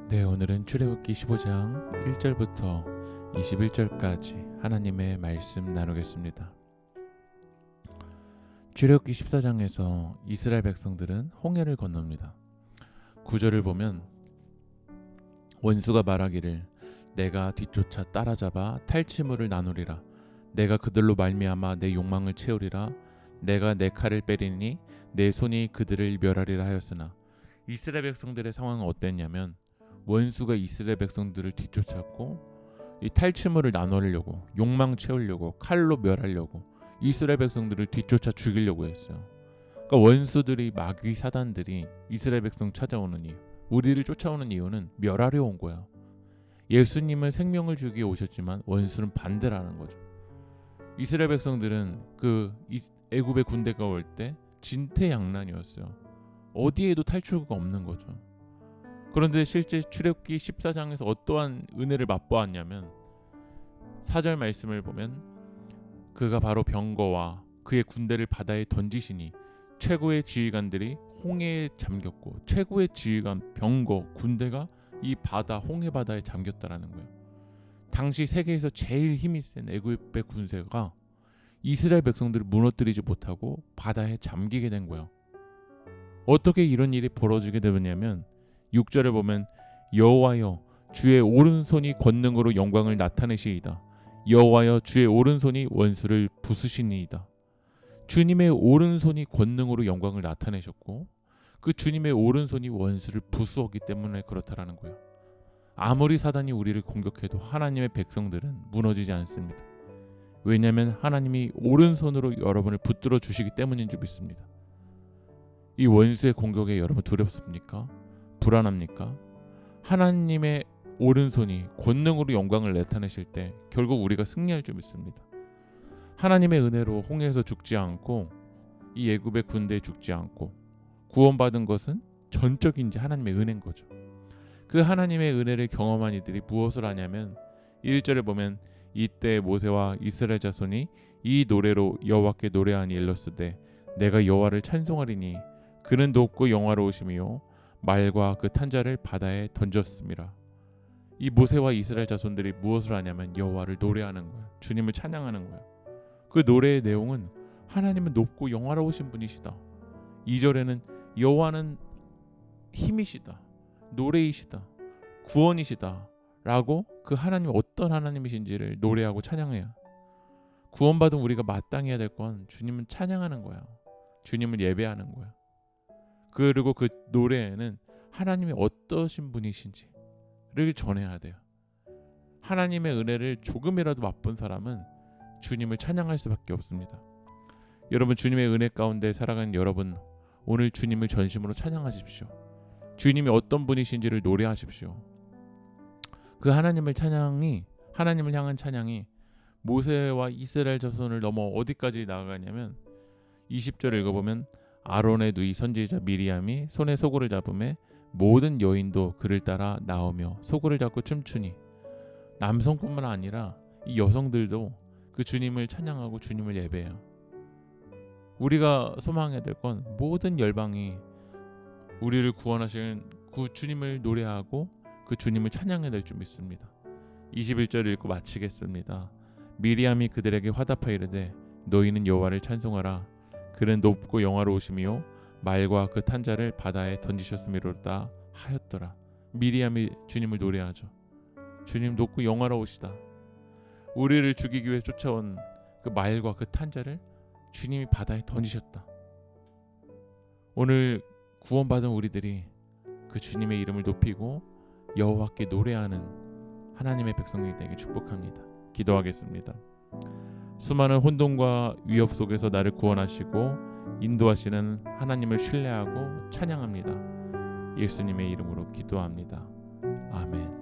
네, 오늘은 출애굽기 15장 1절부터 21절까지 하나님의 말씀 나누겠습니다. 출애굽기 14장에서 이스라엘 백성들은 홍해를 건넙니다. 9절을 보면 원수가 말하기를 내가 뒤쫓아 따라잡아 탈취물을 나누리라. 내가 그들로 말미암아 내 욕망을 채우리라. 내가 내 칼을 빼리니 내 손이 그들을 멸하리라 하였으나 이스라엘 백성들의 상황은 어땠냐면 원수가 이스라엘 백성들을 뒤쫓았고 이 탈취물을 나누려고 욕망 채우려고 칼로 멸하려고 이스라엘 백성들을 뒤쫓아 죽이려고 했어요. 그러니까 원수들이 마귀 사단들이 이스라엘 백성 찾아오는 이유, 우리를 쫓아오는 이유는 멸하려 온 거야. 예수님은 생명을 주기에 오셨지만 원수는 반대라는 거죠. 이스라엘 백성들은 그 애굽의 군대가 올 때 진퇴양난이었어요. 어디에도 탈출구가 없는 거죠. 그런데 실제 출애굽기 14장에서 어떠한 은혜를 맛보았냐면 4절 말씀을 보면 그가 바로 병거와 그의 군대를 바다에 던지시니 최고의 지휘관들이 홍해에 잠겼고 최고의 지휘관 병거 군대가 이 바다 홍해 바다에 잠겼다라는 거예요. 당시 세계에서 제일 힘이 센 애굽의 군세가 이스라엘 백성들을 무너뜨리지 못하고 바다에 잠기게 된 거예요. 어떻게 이런 일이 벌어지게 되느냐면 6절에 보면 여호와여 주의 오른손이 권능으로 영광을 나타내시이다. 여호와여 주의 오른손이 원수를 부수시니이다. 주님의 오른손이 권능으로 영광을 나타내셨고 그 주님의 오른손이 원수를 부수었기 때문에 그렇다라는 거예요. 아무리 사단이 우리를 공격해도 하나님의 백성들은 무너지지 않습니다. 왜냐하면 하나님이 오른손으로 여러분을 붙들어 주시기 때문인 줄 믿습니다. 이 원수의 공격에 여러분 두렵습니까? 불안합니까? 하나님의 오른손이 권능으로 영광을 나타내실 때 결국 우리가 승리할 줄 믿습니다. 하나님의 은혜로 홍해에서 죽지 않고 이 애굽의 군대에 죽지 않고 구원받은 것은 전적인지 하나님의 은혜인 거죠. 그 하나님의 은혜를 경험한 이들이 무엇을 하냐면 1절에 보면 이때 모세와 이스라엘 자손이 이 노래로 여호와께 노래하니 일렀으되 내가 여호와를 찬송하리니 그는 높고 영화로우심이요 말과 그 탄자를 바다에 던졌습니다. 이 모세와 이스라엘 자손들이 무엇을 하냐면 여호와를 노래하는 거야. 주님을 찬양하는 거야. 그 노래의 내용은 하나님은 높고 영화로우신 분이시다. 2절에는 여호와는 힘이시다. 노래이시다. 구원이시다. 라고 그 하나님이 어떤 하나님이신지를 노래하고 찬양해요. 구원받은 우리가 마땅히 해야 될 건 주님은 찬양하는 거야. 주님을 예배하는 거야. 그리고 그 노래에는 하나님이 어떠신 분이신지를 전해야 돼요. 하나님의 은혜를 조금이라도 맛본 사람은 주님을 찬양할 수밖에 없습니다. 여러분 주님의 은혜 가운데 살아가는 여러분 오늘 주님을 전심으로 찬양하십시오. 주님이 어떤 분이신지를 노래하십시오. 그 하나님을 하나님을 향한 찬양이 모세와 이스라엘 자손을 넘어 어디까지 나아가냐면 20절을 읽어보면 아론의 누이 선지자 미리암이 손에 소고를 잡음에 모든 여인도 그를 따라 나오며 소고를 잡고 춤추니 남성뿐만 아니라 이 여성들도 그 주님을 찬양하고 주님을 예배해요. 우리가 소망해야 될 건 모든 열방이 우리를 구원하시는 그 주님을 노래하고 그 주님을 찬양해야 될 줄 믿습니다. 21절을 읽고 마치겠습니다. 미리암이 그들에게 화답하여 이르되 너희는 여호와를 찬송하라. 그는 높고 영화로우심이요 말과 그 탄자를 바다에 던지셨음이로다 하였더라. 미리암이 주님을 노래하죠. 주님 높고 영화로우시다. 우리를 죽이기 위해 쫓아온 그 말과 그 탄자를 주님이 바다에 던지셨다. 오늘 구원받은 우리들이 그 주님의 이름을 높이고 여호와께 노래하는 하나님의 백성이 되게 축복합니다. 기도하겠습니다. 수많은 혼돈과 위협 속에서 나를 구원하시고 인도하시는 하나님을 신뢰하고 찬양합니다. 예수님의 이름으로 기도합니다. 아멘.